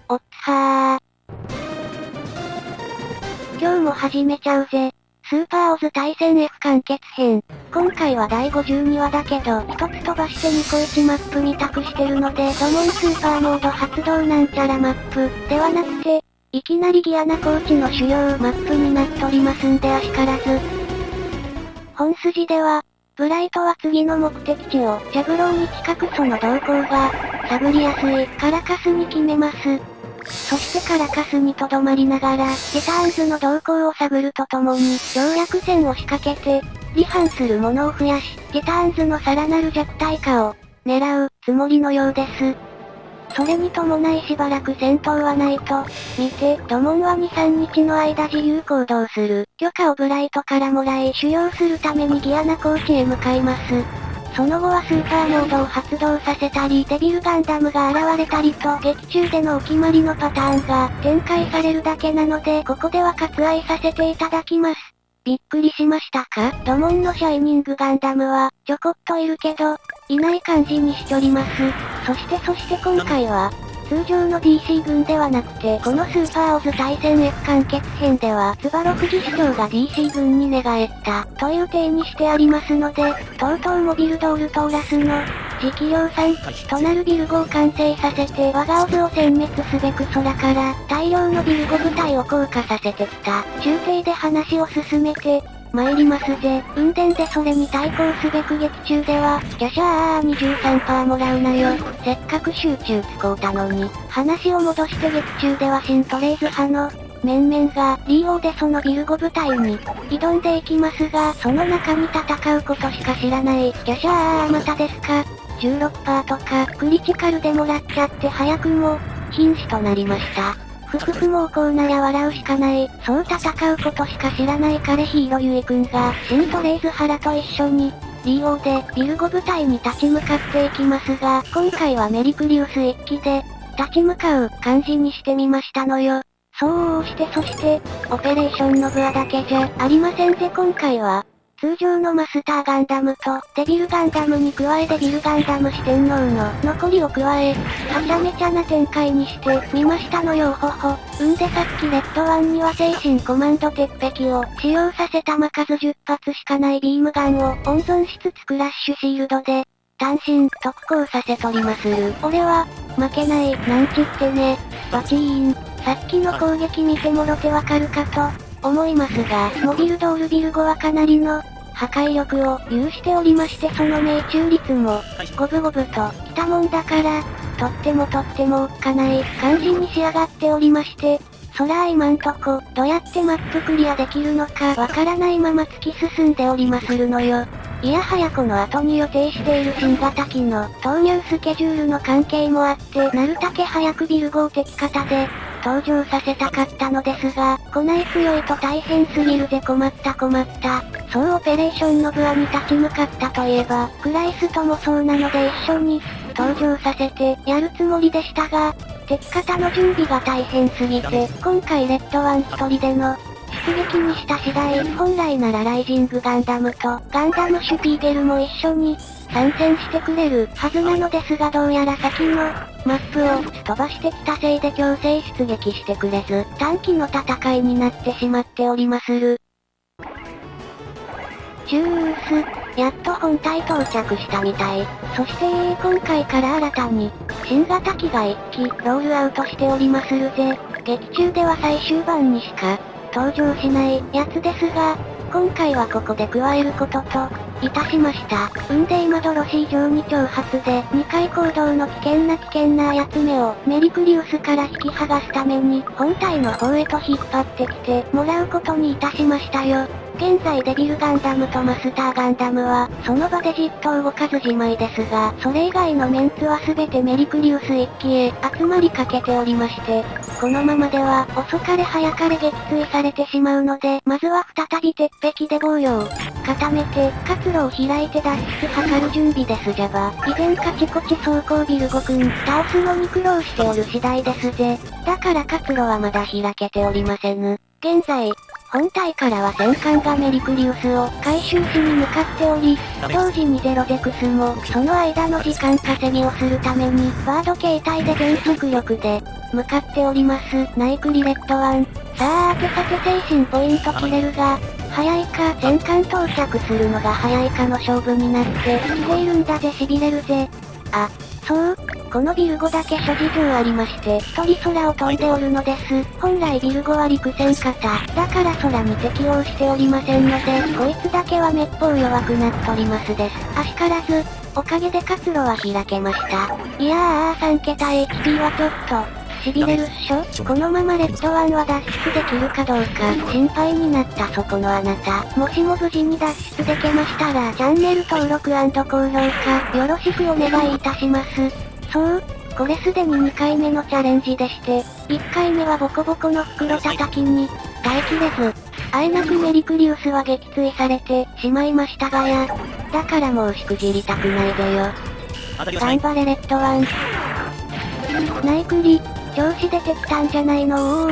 おっはー。今日も始めちゃうぜ。スーパーオズ対戦 F 完結編。今回は第52話だけど、一つ飛ばしてニコイチマップ見たくしてるので、ドモンスーパーモード発動なんちゃらマップ、ではなくて、いきなりギアナコーチの主要マップになっとりますんであしからず。本筋では、ブライトは次の目的地を、ジャブローに近くその動向が、探りやすい、カラカスに決めます。そしてカラカスに留まりながら、ティターンズの動向を探るとともに、跳躍戦を仕掛けて、離反するものを増やし、ティターンズのさらなる弱体化を、狙う、つもりのようです。それに伴いしばらく戦闘はないと、見て、ドモンは2、3日の間自由行動する、許可をブライトからもらい修行するためにギアナコーチへ向かいます。その後はスーパーモードを発動させたり、デビルガンダムが現れたりと、劇中でのお決まりのパターンが展開されるだけなので、ここでは割愛させていただきます。びっくりしましたか？ドモンのシャイニングガンダムは、ちょこっといるけど、いない感じにしております。そして今回は、通常の DC 軍ではなくて、このスーパーオズ対戦 F 完結編では、ツバロフジ市長が DC 軍に寝返った、という体にしてありますので、とうとうモビルドールトーラスの、次期量産となるビルゴを完成させて我がオズを殲滅すべく空から大量のビルゴ部隊を降下させてきた。中継で話を進めて、参りますぜ。運転でそれに対抗すべく劇中では、キャシャー 23% もらうなよ。せっかく集中使うたのに。話を戻して劇中では新トレイズ派の、面々が、リオでそのビルゴ部隊に、挑んでいきますが、その中に戦うことしか知らない。キャシャーまたですか。16% とか、クリティカルでもらっちゃって早くも、瀕死となりました。もうこうなりゃ笑うしかない。そう戦うことしか知らない彼ヒーローユイ君が、新トレイズハラと一緒に、リオでビルゴ部隊に立ち向かっていきますが、今回はメリクリウス一機で、立ち向かう感じにしてみましたのよ。そして、オペレーションのグアだけじゃありませんぜ今回は。通常のマスターガンダムとデビルガンダムに加えデビルガンダム四天王の残りを加え、はちゃめちゃな展開にしてみましたのよほほ。でさっきレッドワンには精神コマンド鉄壁を使用させ弾数10発しかないビームガンを温存しつつクラッシュシールドで、単身特攻させとりまする。俺は、負けない、なんちってね。バチーン。さっきの攻撃見てもろてわかるかと。思いますが、モビルドールビルゴはかなりの破壊力を有しておりましてその命中率も五分五分ときたもんだから、とってもおっかない感じに仕上がっておりまして、そら今んとこどうやってマップクリアできるのかわからないまま突き進んでおりまするのよ。いやはやこの後に予定している新型機の投入スケジュールの関係もあってなるだけ早くビルゴを敵方で登場させたかったのですが、来ない強いと大変すぎるぜ困った。そうオペレーションのブアに立ち向かったといえば、クライスともそうなので一緒に登場させてやるつもりでしたが、敵方の準備が大変すぎて、今回レッドワン一人での出撃にした次第、本来ならライジングガンダムとガンダムシュピーゲルも一緒に参戦してくれるはずなのですがどうやら先のマップをす飛ばしてきたせいで強制出撃してくれず、短期の戦いになってしまっておりまする。チュース、やっと本体到着したみたい。そして今回から新たに、新型機が1機ロールアウトしておりまするぜ。劇中では最終盤にしか登場しないやつですが、今回はここで加えることと、いたしました。で今ドロシー上に挑発で2回行動の危険な操めをメリクリウスから引き剥がすために本体の方へと引っ張ってきてもらうことにいたしましたよ。現在デビルガンダムとマスターガンダムはその場でじっと動かずじまいですが、それ以外のメンツは全てメリクリウス一機へ集まりかけておりまして、このままでは遅かれ早かれ撃墜されてしまうので、まずは再び鉄壁で防御を固めて活路を開いて脱出図る準備ですじゃば。以前カチコチ走行ビルゴくん倒すのに苦労しておる次第ですぜ。だから活路はまだ開けておりませぬ。現在、本体からは戦艦がメリクリウスを回収しに向かっており、同時にゼロゼクスも、その間の時間稼ぎをするために、バード形態で全速力で、向かっております。ナイクリレッド1。さて精神ポイント切れるが、早いか戦艦到着するのが早いかの勝負になってきているんだぜ痺れるぜ。あ、そう、このビルゴだけ諸事情ありまして、一人空を飛んでおるのです。本来ビルゴは陸戦型、だから空に適応しておりませんので、こいつだけはめっぽう弱くなっとりますです。あしからず、おかげで活路は開けました。いやー3桁 HP はちょっと、痺れるっしょ。このままレッド1は脱出できるかどうか心配になったそこのあなた。もしも無事に脱出できましたらチャンネル登録&高評価よろしくお願いいたします。そう、これすでに2回目のチャレンジでして、1回目はボコボコの袋叩きに耐えきれず、あえなくメリクリウスは撃墜されてしまいましたがや、だからもうしくじりたくないぜよ。頑張れレッド1。ナイクリ、調子出てきたんじゃないの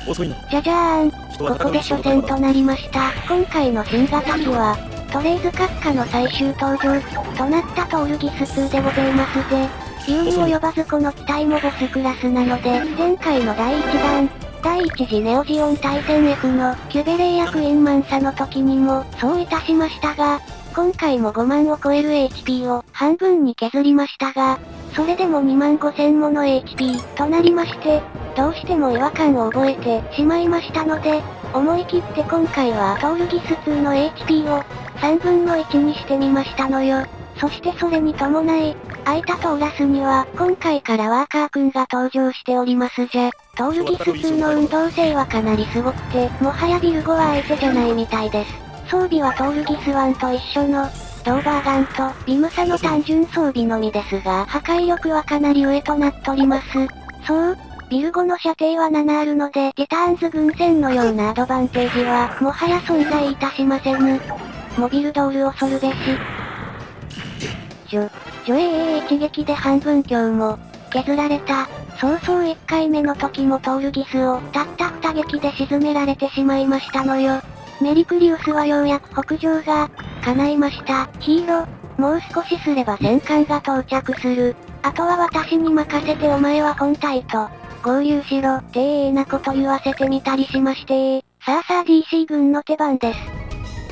遅いな。じゃじゃーん。ここで初戦となりました。今回の新型機は、トレイズ閣下の最終登場機となったトールギス2でございますぜ。ユーミを呼ばずこの機体もボスクラスなので、前回の第1弾、第1次ネオジオン対戦 F のキュベレイ役員マンサの時にもそういたしましたが、今回も5万を超える HP を半分に削りましたが、それでも2万5000もの HP となりまして、どうしても違和感を覚えてしまいましたので、思い切って今回はトールギス2の HP を3分の1にしてみましたのよ。そしてそれに伴い、空いたトーラスには今回からワーカーくんが登場しておりますじゃ。トールギス2の運動性はかなりすごくて、もはやビルゴは相手じゃないみたいです。装備はトールギス1と一緒の、ドーバーガンとビムサの単純装備のみですが、破壊力はかなり上となっとります。そう、ビルゴの射程は7あるので、ティターンズ軍戦のようなアドバンテージは、もはや存在いたしませぬ。モビルドール恐るべし。一撃で半分強も、削られた。そうそう1回目の時もトールギスを、たった2撃で沈められてしまいましたのよ。メリクリウスはようやく北上が、叶いました。ヒーロー、もう少しすれば戦艦が到着する。あとは私に任せてお前は本体と、合流しろ、なこと言わせてみたりしましてさあ DC 軍の手番です。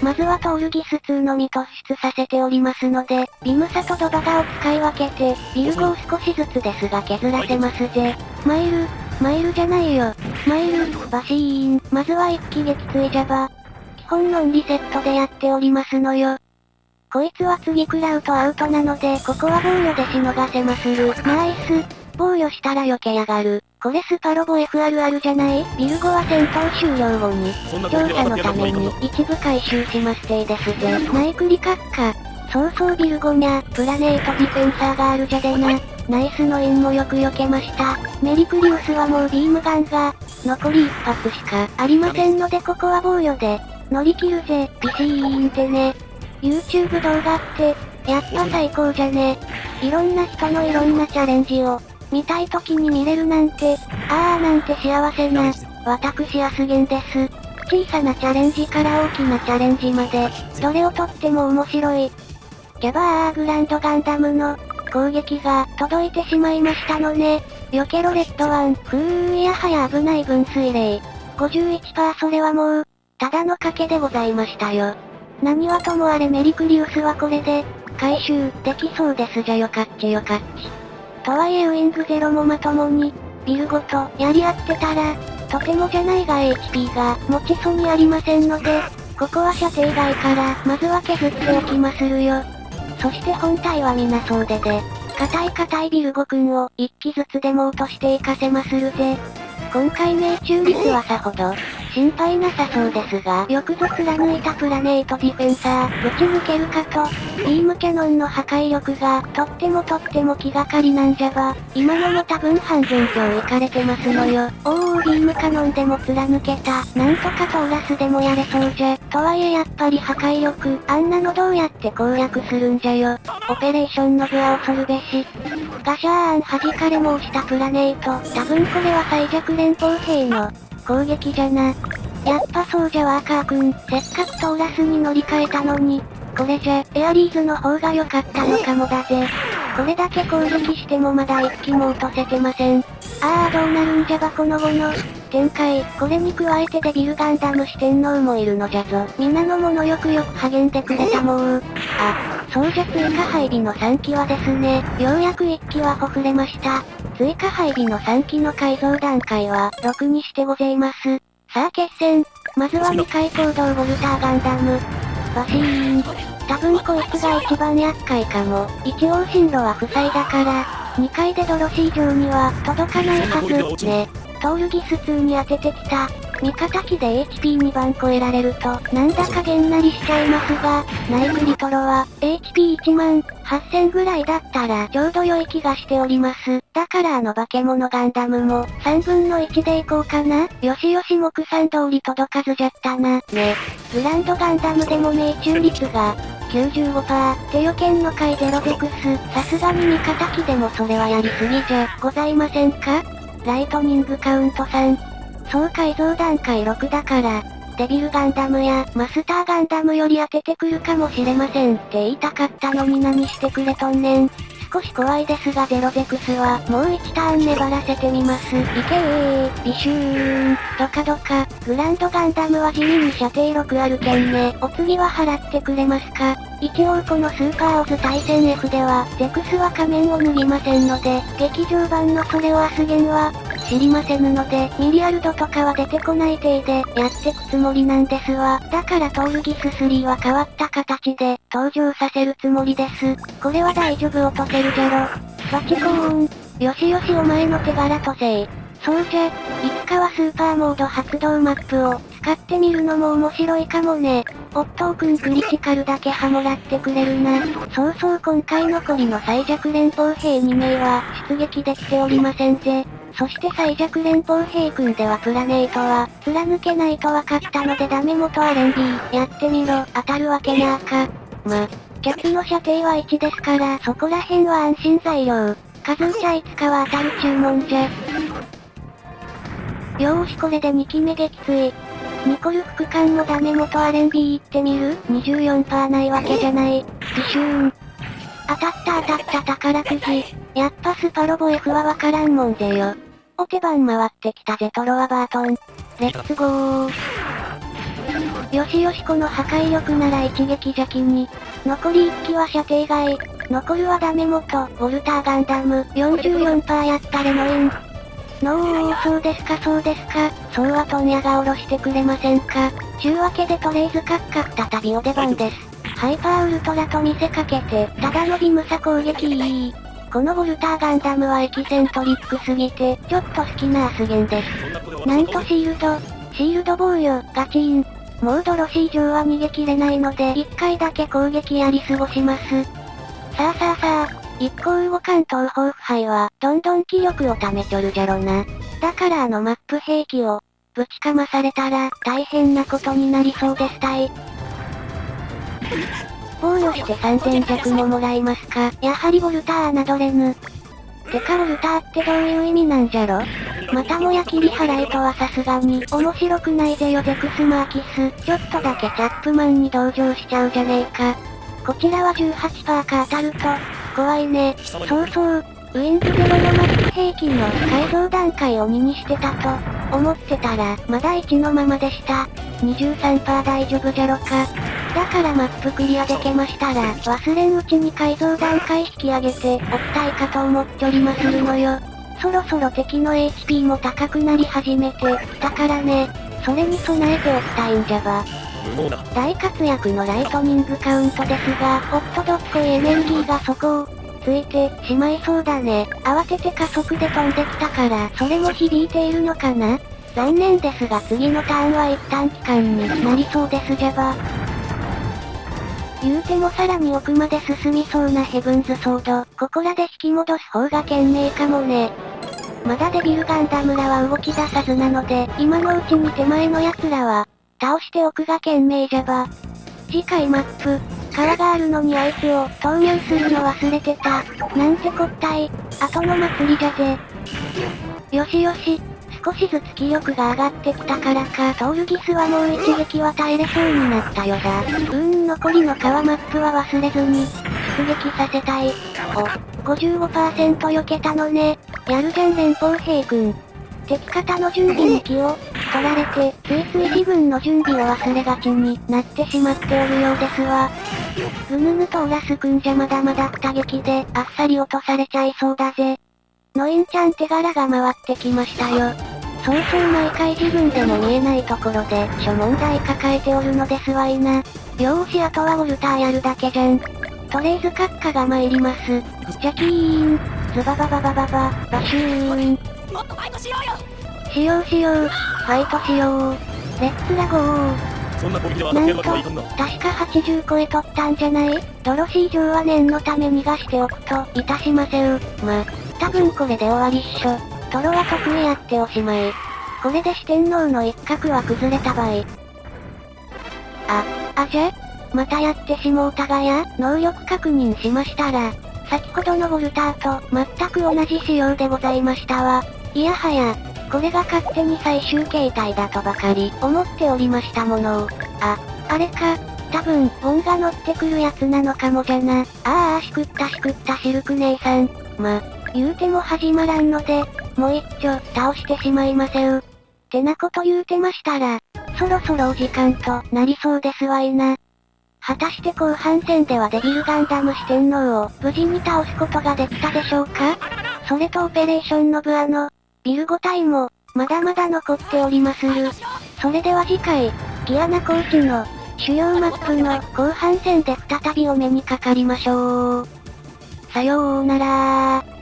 まずはトールギス2のみ突出させておりますので、ビムサとドバガを使い分けて、ビルゴを少しずつですが削らせますぜ。マイルじゃないよ。マイル、バシーン。まずは一気撃墜ジャバ。基本ノンリセットでやっておりますのよ。こいつは次食らうとアウトなので、ここは防御でしのがせまする。ナイス。防御したら避けやがる。これスパロボ FRR じゃない？ビルゴは戦闘終了後に、調査のために一部回収しますてですぜ。ナイクリ閣下。そうそうビルゴにゃ、プラネートディフェンサーがあるじゃでな。ナイスのインもよく避けました。メリクリウスはもうビームガンが、残り1発しかありませんのでここは防御で、乗り切るぜ、ビシーンってね。YouTube 動画って、やっぱ最高じゃね。いろんな人のいろんなチャレンジを、見たい時に見れるなんて、なんて幸せな、私アスゲンです。小さなチャレンジから大きなチャレンジまで、どれをとっても面白い。キャバーグランドガンダムの、攻撃が届いてしまいましたのね。避けろレッド1。いやはや危ない分水嶺。51%それはもう、ただの賭けでございましたよ。何はともあれメリクリウスはこれで、回収できそうですじゃよかっちよかっち。とはいえウィングゼロもまともに、ビルゴとやり合ってたら、とてもじゃないが HP が持ちそうにありませんので、ここは射程外からまずは削っておきまするよ。そして本体は皆総出で、硬いビルゴくんを一機ずつでも落としていかせまするぜ。今回命中率はさほど、心配なさそうですが、よくぞ貫いたプラネートディフェンサー、ぶち抜けるかと、ビームキャノンの破壊力が、とっても気がかりなんじゃが、今のも多分半分強いかれてますのよ。ビームカノンでも貫けた、なんとかトーラスでもやれそうじゃ。とはいえやっぱり破壊力、あんなのどうやって攻略するんじゃよ。オペレーションの具は恐るべし。ガシャーン弾かれ申したプラネート、多分これは最弱連邦兵の、攻撃じゃな。やっぱそうじゃワーカーくん、せっかくトーラスに乗り換えたのに、これじゃ、エアリーズの方が良かったのかもだぜ。これだけ攻撃してもまだ一機も落とせてません。あーどうなるんじゃばこの後の展開。これに加えてデビルガンダム四天王もいるのじゃぞ。皆の者よく励んでくれたもう。あ、そうじゃ追加配備の3機はですね、ようやく1機はほふれました。追加配備の3機の改造段階は6にしてございます。さあ決戦。まずは2回行動ボルターガンダム。バシーン。多分こいつが一番厄介かも。一応進路は塞いだから、2階でドロシー城には届かないはず。ね。トールギス2に当ててきた。味方機で HP2 番超えられると、なんだかげんなりしちゃいますが、ナイクリトロは、HP1 万8000ぐらいだったらちょうど良い気がしております。だから化け物ガンダムも、3分の1でいこうかな。よしよし目算通り届かずじゃったな。ね。グランドガンダムでも命中率が、95%、手予見の回ゼロゼクス、さすがに味方機でもそれはやりすぎじゃ、ございませんか？ライトニングカウント3。総改造段階6だから、デビルガンダムやマスターガンダムより当ててくるかもしれませんって言いたかったのに何してくれとんねん。少し怖いですがゼロゼクスはもう1ターン粘らせてみます。いけー、ビシューン、ドカドカ、グランドガンダムは地味に射程6あるけんね。お次は払ってくれますか？一応このスーパーオズ対戦 F では、ゼクスは仮面を脱ぎませんので、劇場版のそれをアスゲンは、知りませぬので、ミリアルドとかは出てこない体で、やってくつもりなんですわ。だからトールギス3は変わった形で、登場させるつもりです。これは大丈夫落とせるじゃろ。バチコーン。よしよしお前の手柄とせい。そうじゃ、いつかはスーパーモード発動マップを、使ってみるのも面白いかもね。オットーくんクリティカルだけハモらってくれるな。そうそう今回残りの最弱連邦兵2名は、出撃できておりませんぜ。そして最弱連邦兵君ではプラネートは、貫けないと分かったのでダメ元アレンビー、やってみろ、当たるわけなーか。客の射程は1ですから、そこら辺は安心材料。数打ちゃいつかは当たる注文じゃ。よーしこれで2機目撃墜。ニコル副官もダメ元アレンビー行ってみる ?24% ないわけじゃない。ビシューン。当たった宝くじ。やっぱスパロボ F はわからんもんぜよ。お手番回ってきたぜトロワバートン。レッツゴー。よしよしこの破壊力なら一撃邪気に。残り1機は射程外。残るはダメ元、ウォルターガンダム、44% やったれのイン。そうですか。そうはトンヤが下ろしてくれませんか。ちゅうわけでトレイズカッカ再びお出番です。ハイパーウルトラと見せかけて、ただのビムサ攻撃このウォルターガンダムはエキセントリックすぎて、ちょっと好きなアスゲンです。なんとシールド防御、ガチン。もうドロシー城は逃げきれないので、1回だけ攻撃やり過ごします。さあ、一向動かん東方腐敗は、どんどん気力を貯めちょるじゃろな。だからマップ兵器を、ぶちかまされたら、大変なことになりそうですたい。防御して3000弱ももらいますか。やはりウォルター侮れぬ。てかウォルターってどういう意味なんじゃろ。またもや切り払いとはさすがに、面白くないぜよゼクスマーキス。ちょっとだけチャップマンに同情しちゃうじゃねえか。こちらは 18% か当たると、怖いね。そう、ウィンズゼロのマップ兵器の改造段階を2にしてたと、思ってたら、まだ1のままでした。23% 大丈夫じゃろか。だからマップクリアでけましたら、忘れんうちに改造段階引き上げて、おきたいかと思っちょりまするのよ。そろそろ敵の HP も高くなり始めてきたからね。それに備えておきたいんじゃば。大活躍のライトニングカウントですが、おっとどっこいエネルギーが底をついてしまいそうだね。慌てて加速で飛んできたから、それも響いているのかな。残念ですが次のターンは一旦期間になりそうですじゃば。言うてもさらに奥まで進みそうなヘブンズソード、ここらで引き戻す方が賢明かもね。まだデビルガンダムらは動き出さずなので、今のうちに手前の奴らは、倒しておくが賢明じゃば。次回マップ、川があるのにあいつを投入するの忘れてた。なんてこったい。後の祭りじゃぜ。よし、少しずつ気力が上がってきたからかトールギスはもう一撃は耐えれそうになったよだ。残りの川マップは忘れずに、出撃させたい。お、55% 避けたのね。やるじゃん連邦兵くん。敵方の準備に気を取られて、ついつい自分の準備を忘れがちになってしまっておるようですわ。ぐぬぬとオラスくんじゃまだまだ二撃であっさり落とされちゃいそうだぜ。のインちゃん手柄が回ってきましたよ。そうそう毎回自分でも見えないところで諸問題抱えておるのですわいな。よーしあとはウォルターやるだけじゃん。とりあえず閣下が参ります。ジャキーン、ズババババババ、バシューン。もっとファイトしようよ。しようしよう、ファイトしよう。レッツラゴー。そんな攻撃では当たってやるわけはいかんな。確か80超えとったんじゃない？ドロシー城は念のため逃がしておくといたしませう。多分これで終わりっしょ。トロは得意やっておしまい。これで四天王の一角は崩れた場合。じゃ？またやってしもうたがや、能力確認しましたら、先ほどのウォルターと全く同じ仕様でございましたわ。いやはや、これが勝手に最終形態だとばかり思っておりましたものを。あれか、多分、ボンが乗ってくるやつなのかもじゃな。しくったシルク姉さん。言うても始まらんので、もう一丁倒してしまいませう。ってなこと言うてましたら、そろそろお時間となりそうですわいな。果たして後半戦ではデビルガンダム四天王を無事に倒すことができたでしょうか？それとオペレーションノブビル5体も、まだまだ残っておりまする。それでは次回、ギアナコーチの主要マップの後半戦で再びお目にかかりましょう。さようなら。